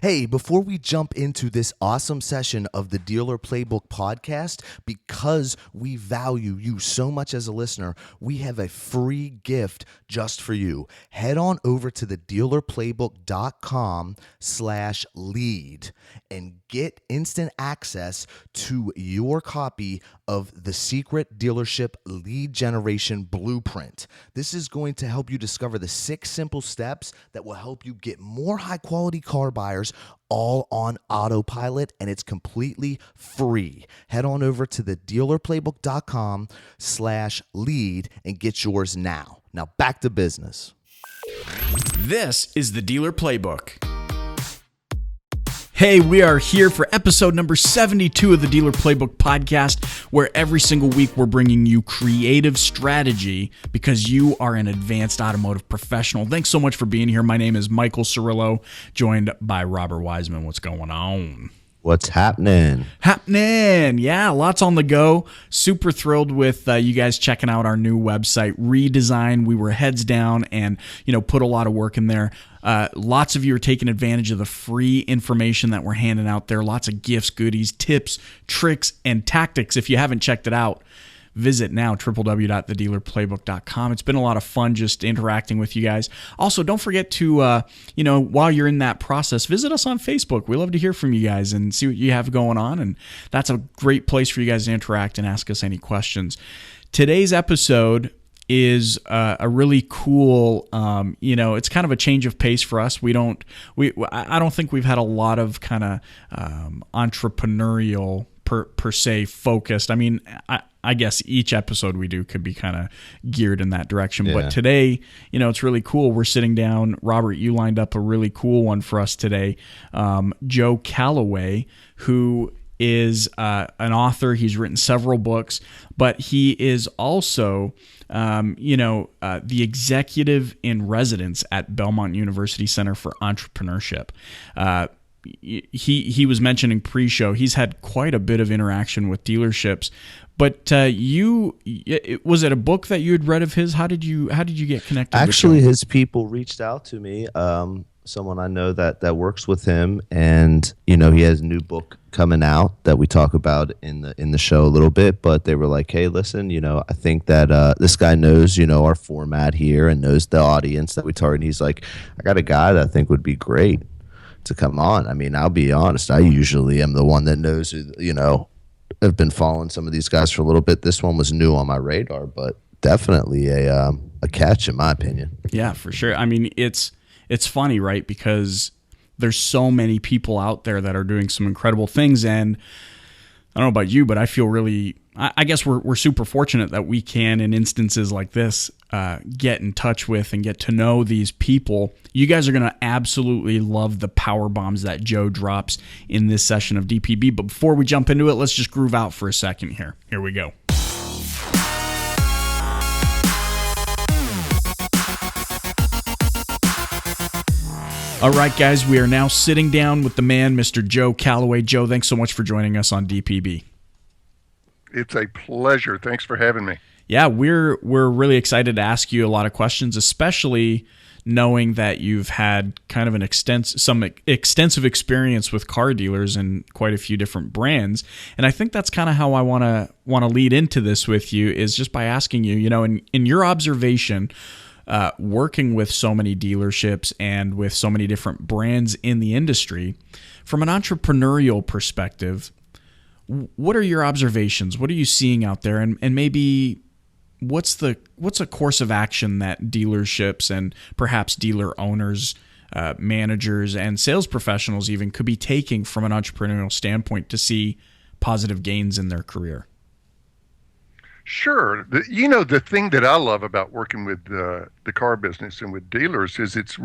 Hey, before we jump into this awesome session of the Dealer Playbook podcast, because we value you so much as a listener, we have a free gift just for you. Head on over to the dealerplaybook.com/lead and get instant access to your copy of the Secret Dealership Lead Generation Blueprint. This is going to help you discover the 6 simple steps that will help you get more high-quality car buyers all on autopilot, and it's completely free. Head on over to the dealerplaybook.com/lead and get yours now. Now back to business. This is the Dealer Playbook. Hey, we are here for episode number 72 of the Dealer Playbook podcast, where every single week we're bringing you creative strategy because you are an advanced automotive professional. Thanks so much for being here. My name is Michael Cirillo, joined by Robert Wiseman. What's going on? What's happening? Yeah, lots on the go. Super thrilled with you guys checking out our new website redesign. We were heads down and, put a lot of work in there. Lots of you are taking advantage of the free information that we're handing out there. Lots of gifts, goodies, tips, tricks, and tactics. If you haven't checked it out, visit now, www.thedealerplaybook.com. It's been a lot of fun just interacting with you guys. Also, don't forget to, while you're in that process, visit us on Facebook. We love to hear from you guys and see what you have going on. And that's a great place for you guys to interact and ask us any questions. Today's episode is a really cool, it's kind of a change of pace for us. I don't think we've had a lot of kind of entrepreneurial per se focused. I mean, I guess each episode we do could be kind of geared in that direction. Yeah. But today, it's really cool. We're sitting down. Robert, you lined up a really cool one for us today. Joe Calloway, who is an author. He's written several books, but he is also, the executive in residence at Belmont University Center for Entrepreneurship. He was mentioning pre-show. He's had quite a bit of interaction with dealerships. But was it a book that you had read of his? How did you get connected? Actually, with his people reached out to me. Someone I know that works with him, and he has a new book coming out that we talk about in the show a little bit. But they were like, "Hey, listen, I think that this guy knows our format here and knows the audience that we target." And he's like, "I got a guy that I think would be great to come on." I mean, I'll be honest. I usually am the one that knows who, I've been following some of these guys for a little bit. This one was new on my radar, but definitely a catch in my opinion. Yeah, for sure. I mean, it's funny, right? Because there's so many people out there that are doing some incredible things, and I don't know about you, but I feel really, I guess we're super fortunate that we can, in instances like this, get in touch with and get to know these people. You guys are going to absolutely love the power bombs that Joe drops in this session of DPB. But before we jump into it, let's just groove out for a second here. Here we go. All right, guys, we are now sitting down with the man, Mr. Joe Calloway. Joe, thanks so much for joining us on DPB. It's a pleasure. Thanks for having me. Yeah, we're really excited to ask you a lot of questions, especially knowing that you've had kind of some extensive experience with car dealers and quite a few different brands. And I think that's kind of how I want to lead into this with you, is just by asking you, in your observation, working with so many dealerships and with so many different brands in the industry, from an entrepreneurial perspective, what are your observations? What are you seeing out there? And maybe what's a course of action that dealerships and perhaps dealer owners, managers, and sales professionals even could be taking from an entrepreneurial standpoint to see positive gains in their career? Sure. The thing that I love about working with the car business and with dealers is it's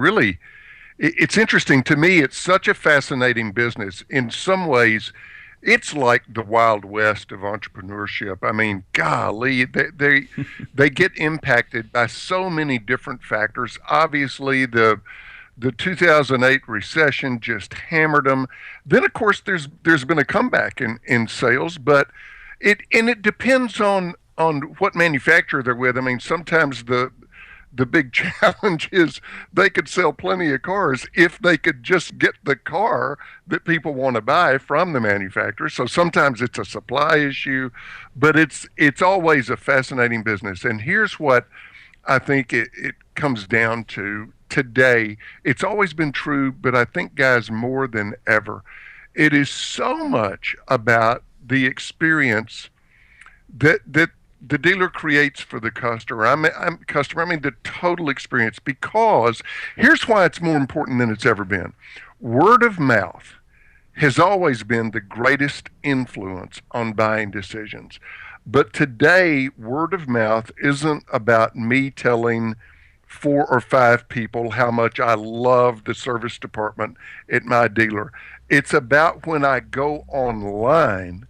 interesting to me. It's such a fascinating business. In some ways, it's like the Wild West of entrepreneurship. I mean, golly, they get impacted by so many different factors. Obviously, the 2008 recession just hammered them. Then, of course, there's been a comeback in sales, but it depends on what manufacturer they're with. I mean, sometimes the the big challenge is they could sell plenty of cars if they could just get the car that people want to buy from the manufacturer. So sometimes it's a supply issue, but it's always a fascinating business. And here's what I think it comes down to today. It's always been true, but I think, guys, more than ever, it is so much about the experience that the dealer creates for the customer. I mean the total experience, because here's why it's more important than it's ever been. Word of mouth has always been the greatest influence on buying decisions. But today, word of mouth isn't about me telling 4 or 5 people how much I love the service department at my dealer. It's about when I go online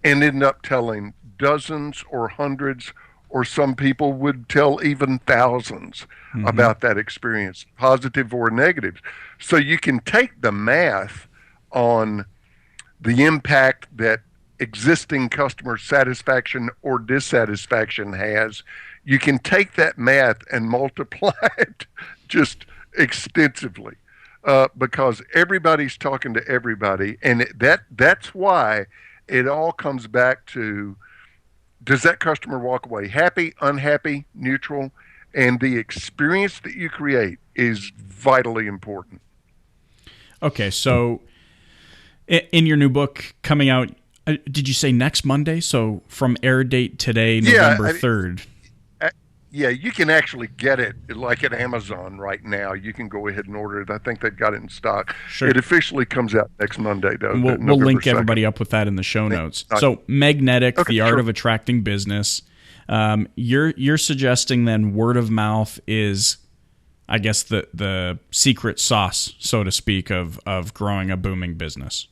and end up telling dozens or hundreds, or some people would tell even thousands about that experience, positive or negative. So you can take the math on the impact that existing customer satisfaction or dissatisfaction has. You can take that math and multiply it just extensively, because everybody's talking to everybody, and that's why it all comes back to, does that customer walk away happy, unhappy, neutral? And the experience that you create is vitally important. Okay, so in your new book coming out, did you say next Monday? So from air date today, November 3rd. Yeah, you can actually get it like at Amazon right now. You can go ahead and order it. I think they've got it in stock. Sure. It officially comes out next Monday, though. We'll link 2nd. Everybody up with that in the show notes. So Magnetic, the art of attracting business. You're suggesting then word of mouth is, I guess, the secret sauce, so to speak, of growing a booming business.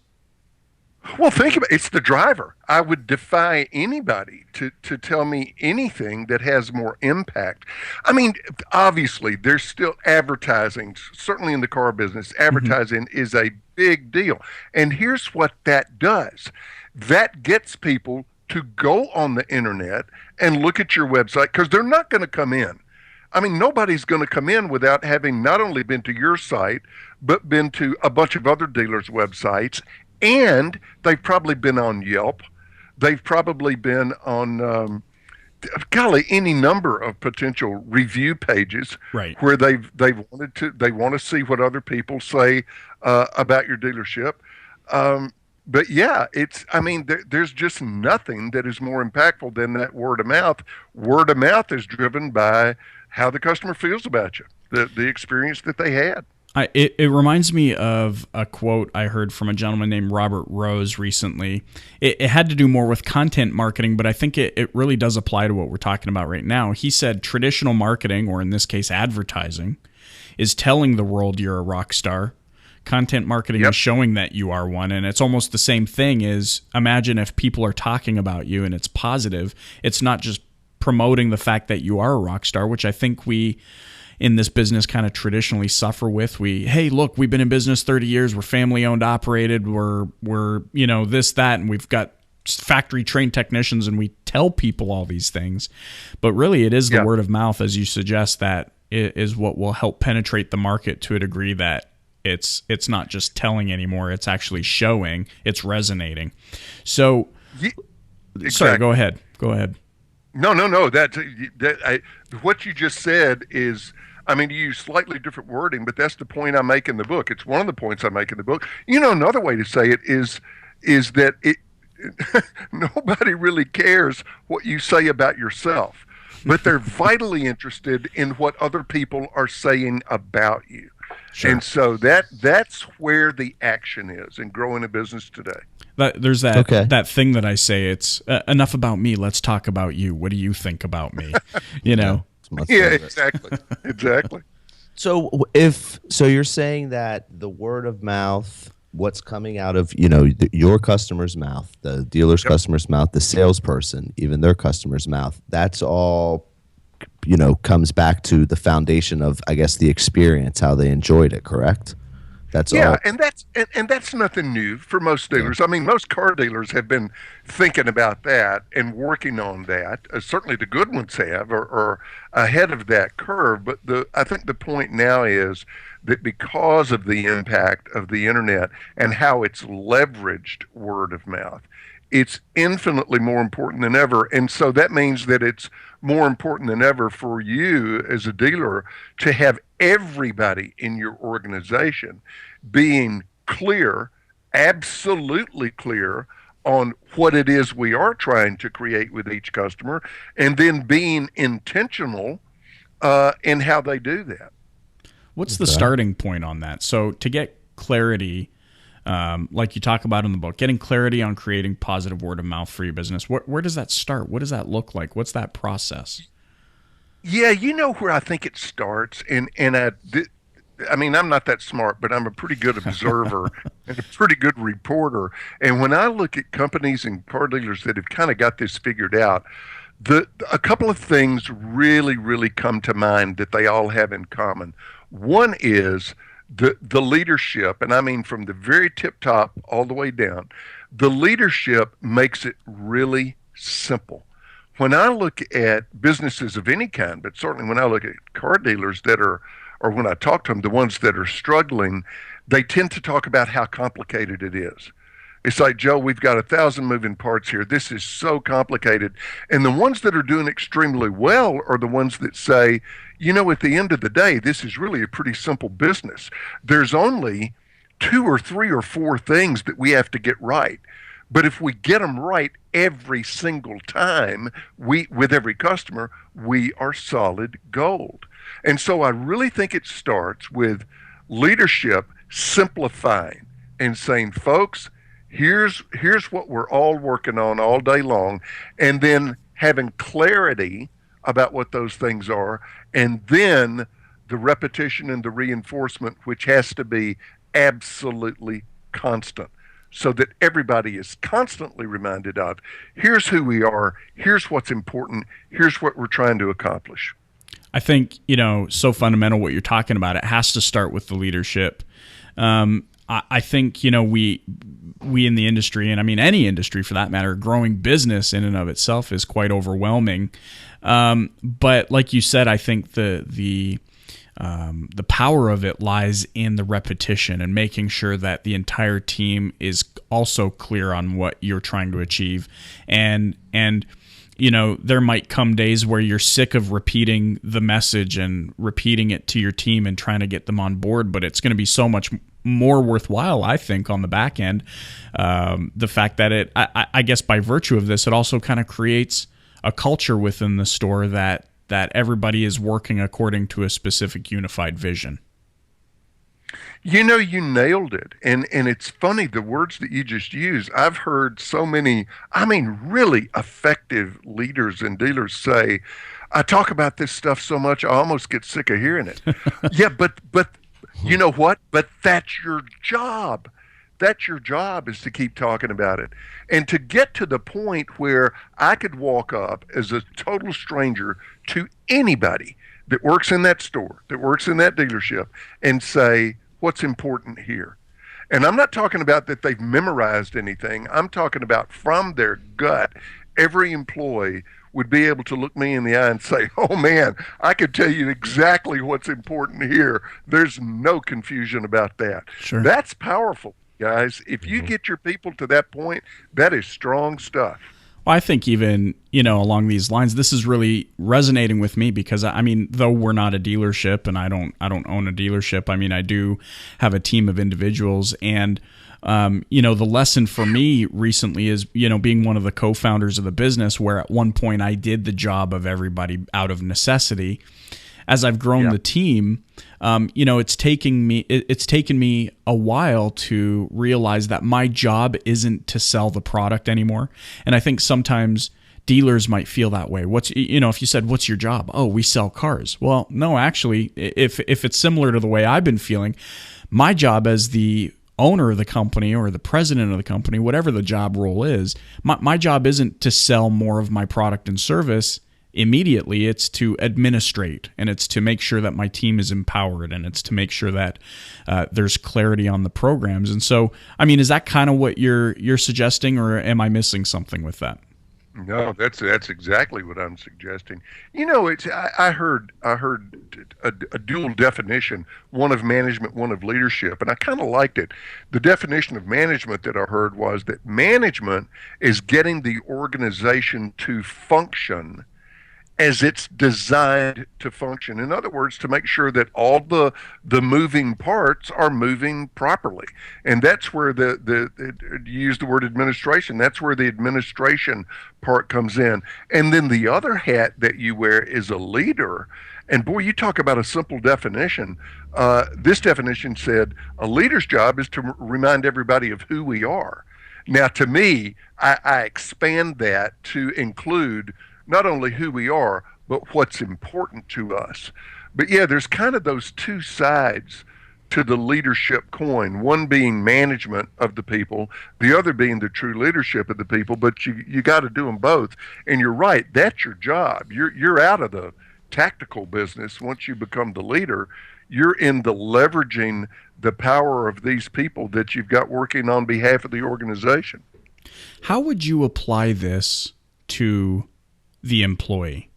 Well, think about it. It's the driver. I would defy anybody to tell me anything that has more impact. I mean, obviously, there's still advertising. Certainly in the car business, advertising is a big deal. And here's what that does. That gets people to go on the internet and look at your website, because they're not going to come in. I mean, nobody's going to come in without having not only been to your site, but been to a bunch of other dealers' websites. And they've probably been on Yelp. They've probably been on, any number of potential review pages, right, where they want to see what other people say about your dealership. But yeah, there's just nothing that is more impactful than that word of mouth. Word of mouth is driven by how the customer feels about you, the experience that they had. It reminds me of a quote I heard from a gentleman named Robert Rose recently. It had to do more with content marketing, but I think it really does apply to what we're talking about right now. He said traditional marketing, or in this case advertising, is telling the world you're a rock star. Content marketing is showing that you are one, and it's almost the same thing. Is imagine if people are talking about you and it's positive. It's not just promoting the fact that you are a rock star, which I think we in this business kind of traditionally suffer with. Hey, look, we've been in business 30 years. We're family owned, operated. We're this, that, and we've got factory trained technicians, and we tell people all these things. But really, it is the word of mouth, as you suggest, that is what will help penetrate the market to a degree that it's not just telling anymore. It's actually showing. It's resonating. So, exactly. Sorry, go ahead. No. What you just said is, you use slightly different wording, but that's the point I make in the book. It's one of the points I make in the book. Another way to say it is that nobody really cares what you say about yourself, but they're vitally interested in what other people are saying about you. Sure. And so that's where the action is in growing a business today. There's that thing that I say, it's enough about me. Let's talk about you. What do you think about me? Yeah, exactly. So you're saying that the word of mouth, what's coming out of your customer's mouth, the dealer's customer's mouth, the salesperson, even their customer's mouth, that's all comes back to the foundation of, I guess, the experience, how they enjoyed it, correct? That's Yeah, all. and that's nothing new for most dealers. I mean, most car dealers have been thinking about that and working on that. Certainly, the good ones have, or ahead of that curve. But I think the point now is that because of the impact of the internet and how it's leveraged word of mouth, it's infinitely more important than ever. And so that means that it's more important than ever for you as a dealer to have everybody in your organization being clear, absolutely clear on what it is we are trying to create with each customer, and then being intentional in how they do that. What's the starting point on that? So to get clarity, like you talk about in the book, getting clarity on creating positive word of mouth for your business, where does that start? What does that look like? What's that process? Yeah, you know where I think it starts, I mean, I'm not that smart, but I'm a pretty good observer and a pretty good reporter. And when I look at companies and car dealers that have kind of got this figured out, a couple of things really, really come to mind that they all have in common. One is the leadership, and I mean from the very tip top all the way down. The leadership makes it really simple. When I look at businesses of any kind, but certainly when I look at car dealers or when I talk to them, the ones that are struggling, they tend to talk about how complicated it is. It's like, Joe, we've got 1,000 moving parts here. This is so complicated. And the ones that are doing extremely well are the ones that say, at the end of the day, this is really a pretty simple business. There's only 2 or 3 or 4 things that we have to get right. But if we get them right every single time, with every customer, we are solid gold. And so I really think it starts with leadership simplifying and saying, folks, here's what we're all working on all day long, and then having clarity about what those things are, and then the repetition and the reinforcement, which has to be absolutely constant, so that everybody is constantly reminded of, here's who we are, here's what's important, here's what we're trying to accomplish. I think, so fundamental what you're talking about. It has to start with the leadership. I think, we in the industry, and I mean any industry for that matter, growing business in and of itself is quite overwhelming. But like you said, I think the power of it lies in the repetition and making sure that the entire team is also clear on what you're trying to achieve. And there might come days where you're sick of repeating the message and repeating it to your team and trying to get them on board, but it's going to be so much more worthwhile, I think, on the back end. The fact that I guess by virtue of this, it also kind of creates a culture within the store that everybody is working according to a specific unified vision. You nailed it. And it's funny, the words that you just used, I've heard so many, really effective leaders and dealers say, I talk about this stuff so much, I almost get sick of hearing it. Yeah, but you know what? But that's your job. That's your job, is to keep talking about it. And to get to the point where I could walk up as a total stranger to anybody that works in that store, that works in that dealership, and say, what's important here? And I'm not talking about that they've memorized anything. I'm talking about from their gut, every employee would be able to look me in the eye and say, oh man, I could tell you exactly what's important here. There's no confusion about that. Sure. That's powerful, guys. If you get your people to that point, that is strong stuff. Well, I think even, along these lines, this is really resonating with me because, though we're not a dealership and I don't own a dealership, I do have a team of individuals. And, the lesson for me recently is, being one of the co-founders of the business, where at one point I did the job of everybody out of necessity. As I've grown the team, it's taken me a while to realize that my job isn't to sell the product anymore. And I think sometimes dealers might feel that way. If you said, what's your job? Oh, we sell cars. Well, no, actually, if it's similar to the way I've been feeling, my job as the owner of the company or the president of the company, whatever the job role is, my job isn't to sell more of my product and service. immediately. It's to administrate, and it's to make sure that my team is empowered, and it's to make sure that there's clarity on the programs. And so, I mean, is that kind of what you're suggesting, or am I missing something with that? No, that's exactly what I'm suggesting. You know, I heard a dual definition, one of management, one of leadership, and I kind of liked it. The definition of management that I heard was that management is getting the organization to function as it's designed to function. In other words, to make sure that all the moving parts are moving properly. And that's where you use the word administration, that's where the administration part comes in. And then the other hat that you wear is a leader. And boy, you talk about a simple definition. This definition said a leader's job is to remind everybody of who we are. Now, to me, I expand that to include not only who we are, but what's important to us. But yeah, there's kind of those two sides to the leadership coin, one being management of the people, the other being the true leadership of the people, but you got to do them both. And you're right, that's your job. You're out of the tactical business once you become the leader. You're in the leveraging the power of these people that you've got working on behalf of the organization. How would you apply this to the employee?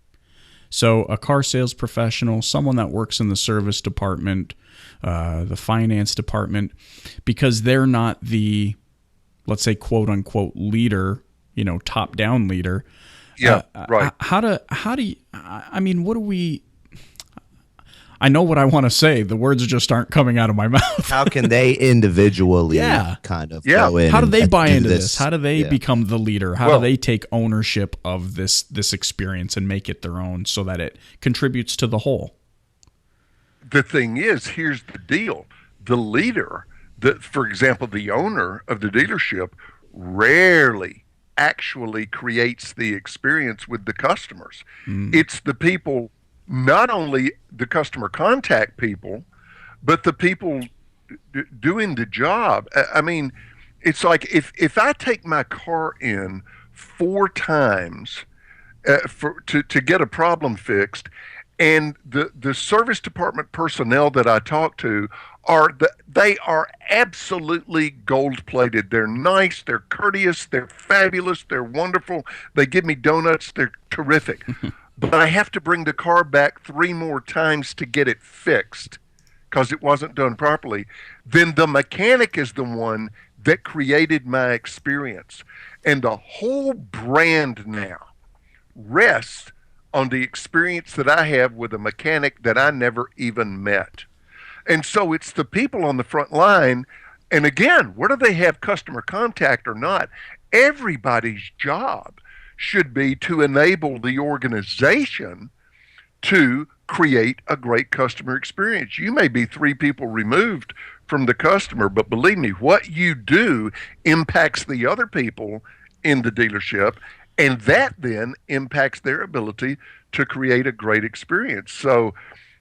So a car sales professional, someone that works in the service department, the finance department, because they're not the, let's say, quote unquote leader, top down leader. Yeah, right. How do you, I mean, what do we, I know what I want to say. The words just aren't coming out of my mouth. How can they individually kind of go in? How do they and buy do into this? How do they become the leader? How do they take ownership of this experience and make it their own so that it contributes to the whole? The thing is, here's the deal. The leader, for example, the owner of the dealership, rarely actually creates the experience with the customers. It's the people, not only the customer contact people, but the people doing the job. I mean, it's like if I take my car in 4 times to get a problem fixed, and the service department personnel that I talk to they are absolutely gold-plated. They're nice, they're courteous, they're fabulous, they're wonderful. They give me donuts, they're terrific. But I have to bring the car back 3 more times to get it fixed because it wasn't done properly. Then the mechanic is the one that created my experience. And the whole brand now rests on the experience that I have with a mechanic that I never even met. And so it's the people on the front line. And again, whether they have customer contact or not, everybody's job should be to enable the organization to create a great customer experience. You may be 3 people removed from the customer, but believe me, what you do impacts the other people in the dealership, and that then impacts their ability to create a great experience. So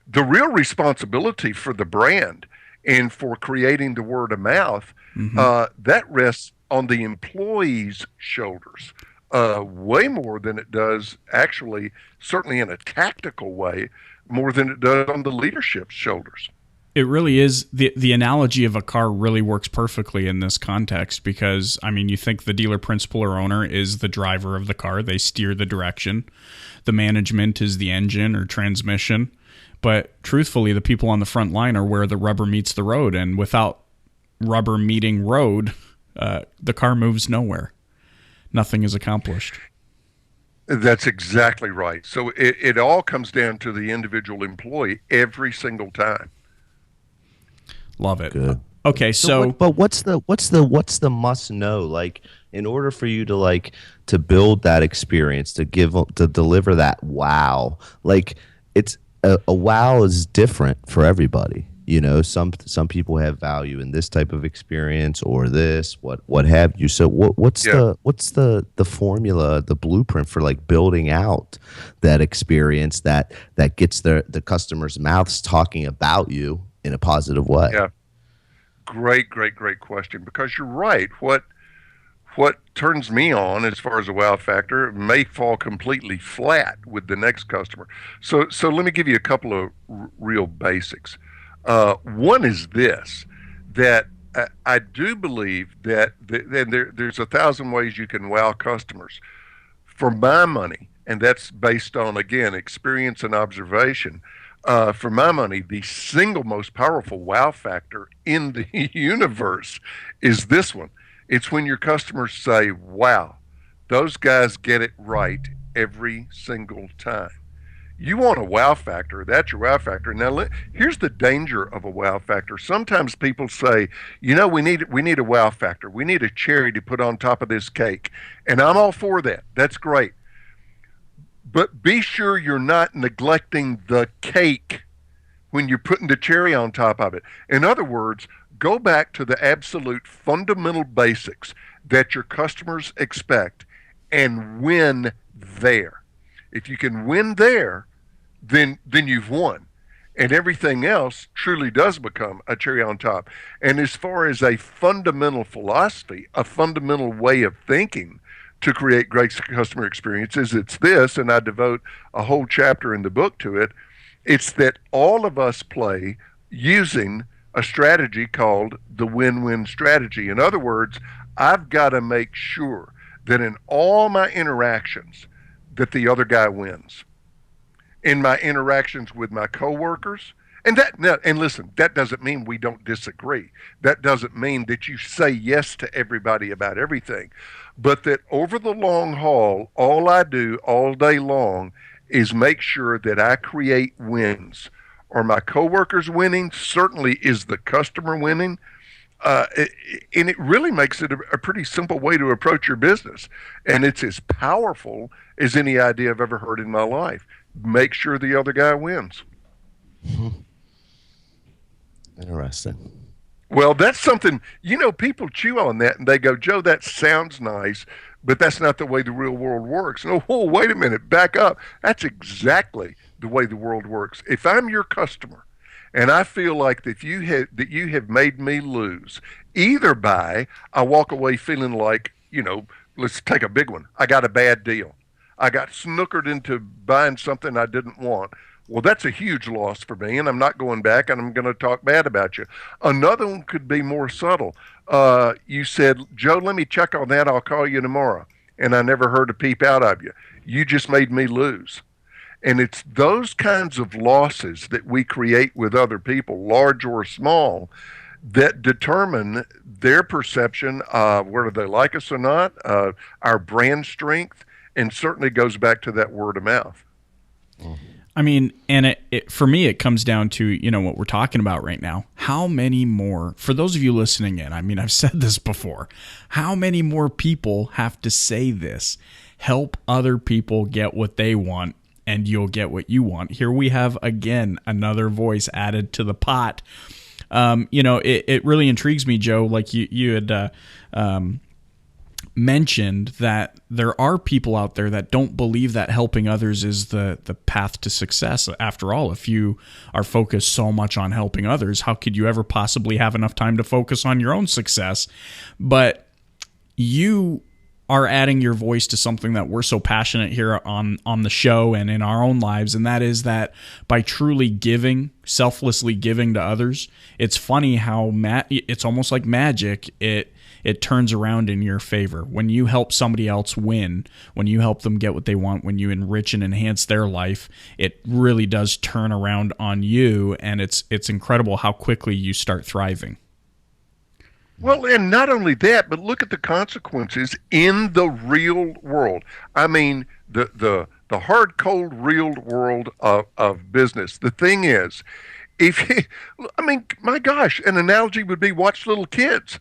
the real responsibility for the brand and for creating the word of mouth, that rests on the employee's shoulders. Way more than it does actually, certainly in a tactical way, more than it does on the leadership's shoulders. It really is. The analogy of a car really works perfectly in this context because, I mean, you think the dealer principal or owner is the driver of the car. They steer the direction. The management is the engine or transmission. But truthfully, the people on the front line are where the rubber meets the road. And without rubber meeting road, the car moves nowhere. Nothing is accomplished. That's exactly right. So it all comes down to the individual employee every single time. Love it. Good. Okay, so but what's the must know? Like, in order for you to build that experience, to deliver that wow, like it's a wow is different for everybody. Some people have value in this type of experience or this, what have you. So what's the formula, the blueprint for like building out that experience that gets the customers' mouths talking about you in a positive way? Yeah. Great question, because you're right. what turns me on as far as a wow factor may fall completely flat with the next customer. So let me give you a couple of real basics. One is this, that I do believe that there's 1,000 ways you can wow customers. For my money, and that's based on, again, experience and observation, for my money, the single most powerful wow factor in the universe is this one. It's when your customers say, wow, those guys get it right every single time. You want a wow factor. That's your wow factor. Now, here's the danger of a wow factor. Sometimes people say, we need a wow factor. We need a cherry to put on top of this cake. And I'm all for that. That's great. But be sure you're not neglecting the cake when you're putting the cherry on top of it. In other words, go back to the absolute fundamental basics that your customers expect and win there. If you can win there, then you've won. And everything else truly does become a cherry on top. And as far as a fundamental philosophy, a fundamental way of thinking to create great customer experiences, it's this, and I devote a whole chapter in the book to it. It's that all of us play using a strategy called the win-win strategy. In other words, I've got to make sure that in all my interactions that the other guy wins. In my interactions with my coworkers, and listen, that doesn't mean we don't disagree. That doesn't mean that you say yes to everybody about everything, but that over the long haul, all I do all day long is make sure that I create wins. Are my coworkers winning? Certainly is the customer winning. And it really makes it a pretty simple way to approach your business. And it's as powerful as any idea I've ever heard in my life. Make sure the other guy wins. Interesting. Well, that's something, people chew on that and they go, Joe, that sounds nice, but that's not the way the real world works. No, wait a minute, back up. That's exactly the way the world works. If I'm your customer and I feel like that you have made me lose, either by I walk away feeling like, let's take a big one. I got a bad deal. I got snookered into buying something I didn't want. Well, that's a huge loss for me, and I'm not going back, and I'm going to talk bad about you. Another one could be more subtle. You said, Joe, let me check on that. I'll call you tomorrow. And I never heard a peep out of you. You just made me lose. And it's those kinds of losses that we create with other people, large or small, that determine their perception of whether they like us or not, our brand strength, and certainly goes back to that word of mouth. I mean, and for me, it comes down to, what we're talking about right now. How many more, for those of you listening in, I mean, I've said this before, how many more people have to say this? Help other people get what they want, and you'll get what you want. Here we have, again, another voice added to the pot. It really intrigues me, Joe, like you had mentioned that there are people out there that don't believe that helping others is the path to success. After all, if you are focused so much on helping others, how could you ever possibly have enough time to focus on your own success? But you are adding your voice to something that we're so passionate here on the show and in our own lives, and that is that by truly giving, selflessly giving to others, it's funny how it's almost like magic. It turns around in your favor. When you help somebody else win, when you help them get what they want, when you enrich and enhance their life, it really does turn around on you, and it's incredible how quickly you start thriving. Well, and not only that, but look at the consequences in the real world. I mean, the hard, cold, real world of business. The thing is, my gosh, an analogy would be watch little kids.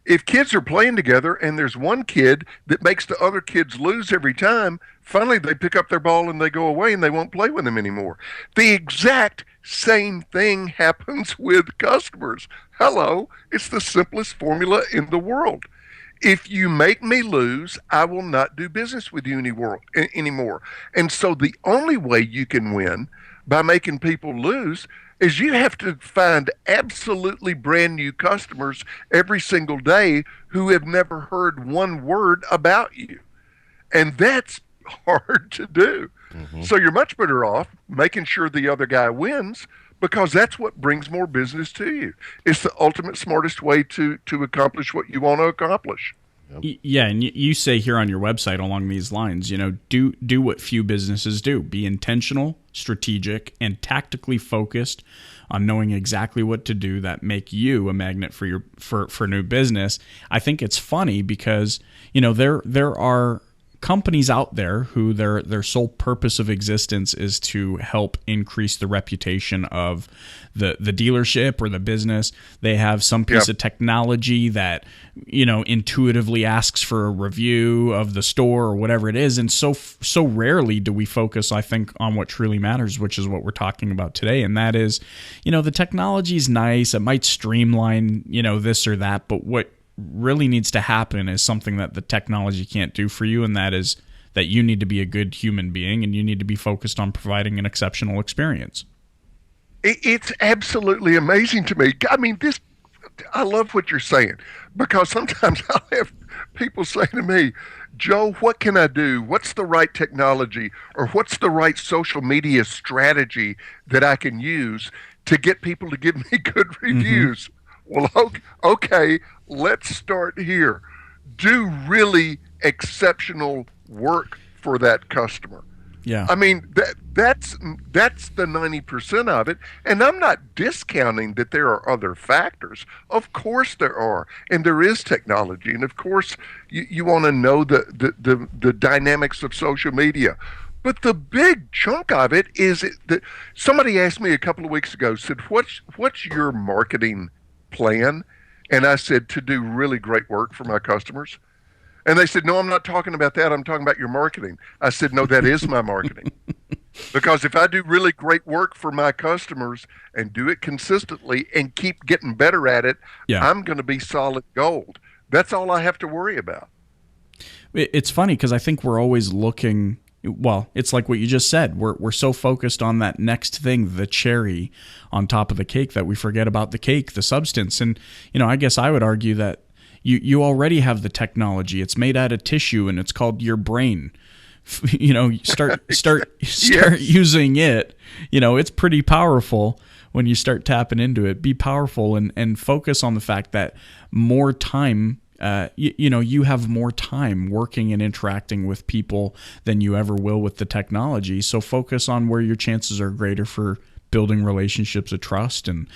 If kids are playing together and there's one kid that makes the other kids lose every time, finally they pick up their ball and they go away and they won't play with them anymore. The exact same thing happens with customers. Hello, it's the simplest formula in the world. If you make me lose, I will not do business with you anymore. And so the only way you can win by making people lose, is you have to find absolutely brand new customers every single day who have never heard one word about you. And that's hard to do. So you're much better off making sure the other guy wins, because that's what brings more business to you. It's the ultimate smartest way to accomplish what you want to accomplish. Yeah, and you say here on your website along these lines, do what few businesses do. Be intentional, strategic, and tactically focused on knowing exactly what to do that make you a magnet for new business. I think it's funny because, there are companies out there who their sole purpose of existence is to help increase the reputation of the dealership or the business. They have some piece of technology that intuitively asks for a review of the store or whatever it is, and so rarely do we focus, I think, on what truly matters, which is what we're talking about today, and that is, the technology is nice, it might streamline this or that, but what really needs to happen is something that the technology can't do for you, and that is that you need to be a good human being and you need to be focused on providing an exceptional experience. It's absolutely amazing to me. I mean, I love what you're saying, because sometimes I'll have people say to me, Joe, what can I do? What's the right technology, or what's the right social media strategy that I can use to get people to give me good reviews? Well, okay, let's start here. Do really exceptional work for that customer. Yeah. I mean, that's the 90% of it. And I'm not discounting that there are other factors. Of course there are. And there is technology. And of course you want to know the dynamics of social media. But the big chunk of it is that somebody asked me a couple of weeks ago, said, what's your marketing plan? And I said, to do really great work for my customers. And they said, no, I'm not talking about that. I'm talking about your marketing. I said, no, that is my marketing. Because if I do really great work for my customers and do it consistently and keep getting better at it, I'm going to be solid gold. That's all I have to worry about. It's funny because I think we're always looking. Well, it's like what you just said. We're so focused on that next thing, the cherry on top of the cake, that we forget about the cake, the substance. And, I guess I would argue that you already have the technology. It's made out of tissue and it's called your brain. Start using it. It's pretty powerful when you start tapping into it. Be powerful and focus on the fact that more time, you have more time working and interacting with people than you ever will with the technology. So focus on where your chances are greater for building relationships of trust and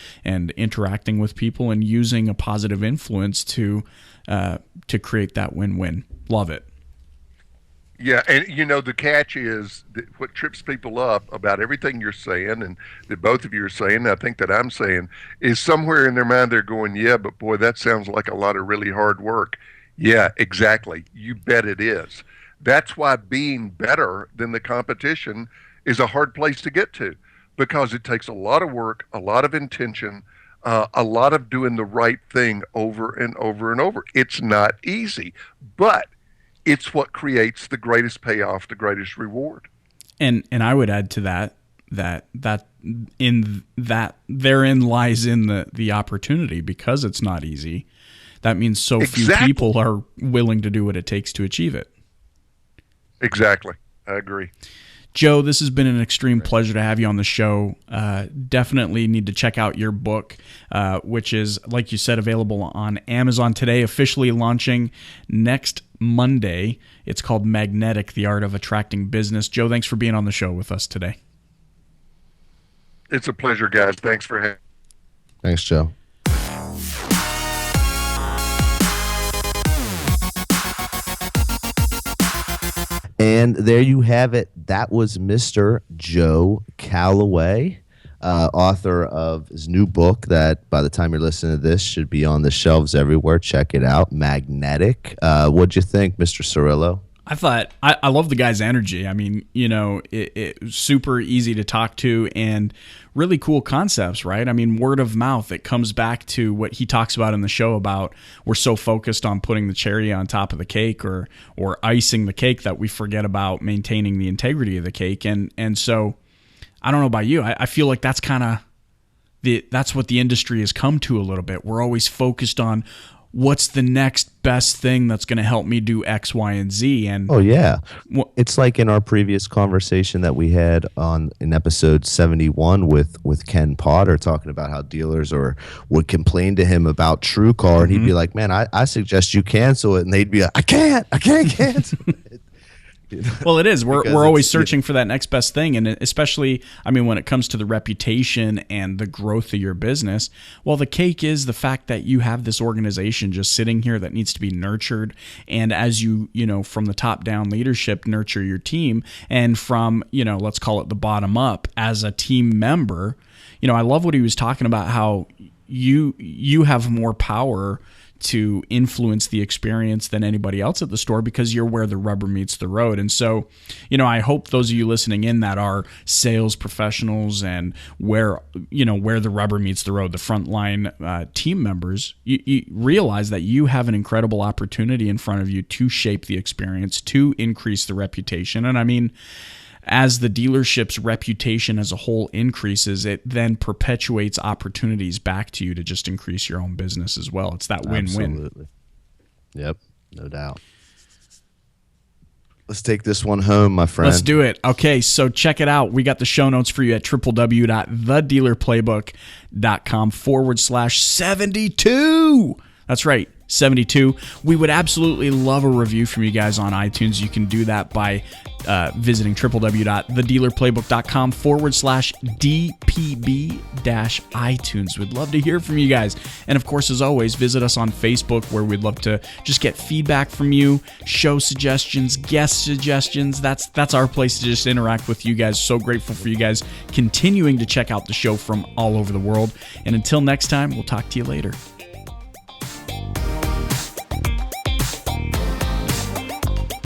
interacting with people and using a positive influence to create that win-win. Love it. Yeah, and the catch is that what trips people up about everything you're saying and that both of you are saying, and I think that I'm saying, is somewhere in their mind they're going, yeah, but boy, that sounds like a lot of really hard work. Yeah, exactly. You bet it is. That's why being better than the competition is a hard place to get to, because it takes a lot of work, a lot of intention, a lot of doing the right thing over and over and over. It's not easy, but it's what creates the greatest payoff, the greatest reward. And I would add to that therein lies in the opportunity, because it's not easy. That means so few people are willing to do what it takes to achieve it. Exactly. I agree. Joe, this has been an extreme pleasure to have you on the show. Definitely need to check out your book, which is, like you said, available on Amazon today, officially launching next Monday. It's called Magnetic, The Art of Attracting Business. Joe, thanks for being on the show with us today. It's a pleasure, guys. Thanks for having me. Thanks, Joe. And there you have it. That was Mr. Joe Calloway, author of his new book that by the time you're listening to this should be on the shelves everywhere. Check it out, Magnetic. What'd you think, Mr. Cirillo? I thought I love the guy's energy. I mean, it's super easy to talk to and really cool concepts, right? I mean, word of mouth, it comes back to what he talks about in the show about we're so focused on putting the cherry on top of the cake or icing the cake that we forget about maintaining the integrity of the cake. And so I don't know about you. I feel like that's kind of that's what the industry has come to a little bit. We're always focused on what's the next best thing that's going to help me do X, Y, and Z. And oh yeah, it's like in our previous conversation that we had in episode 71 with Ken Potter, talking about how dealers would complain to him about TrueCar, and he'd be like, "Man, I suggest you cancel it," and they'd be like, "I can't cancel it." Well, it is. We're always searching for that next best thing, and especially, I mean, when it comes to the reputation and the growth of your business, well, the cake is the fact that you have this organization just sitting here that needs to be nurtured, and as you from the top down leadership, nurture your team, and from let's call it the bottom up as a team member. I love what he was talking about, how you have more power to influence the experience than anybody else at the store, because you're where the rubber meets the road. And so, I hope those of you listening in that are sales professionals and where the rubber meets the road, the frontline team members, you realize that you have an incredible opportunity in front of you to shape the experience, to increase the reputation. And I mean, as the dealership's reputation as a whole increases, it then perpetuates opportunities back to you to just increase your own business as well. It's that win-win. Absolutely. Yep, no doubt. Let's take this one home, my friend. Let's do it. Okay, so check it out. We got the show notes for you at www.thedealerplaybook.com/72. That's right, 72. We would absolutely love a review from you guys on iTunes. You can do that by visiting www.thedealerplaybook.com/DPB-iTunes. We'd love to hear from you guys. And of course, as always, visit us on Facebook, where we'd love to just get feedback from you, show suggestions, guest suggestions. That's our place to just interact with you guys. So grateful for you guys continuing to check out the show from all over the world. And until next time, we'll talk to you later.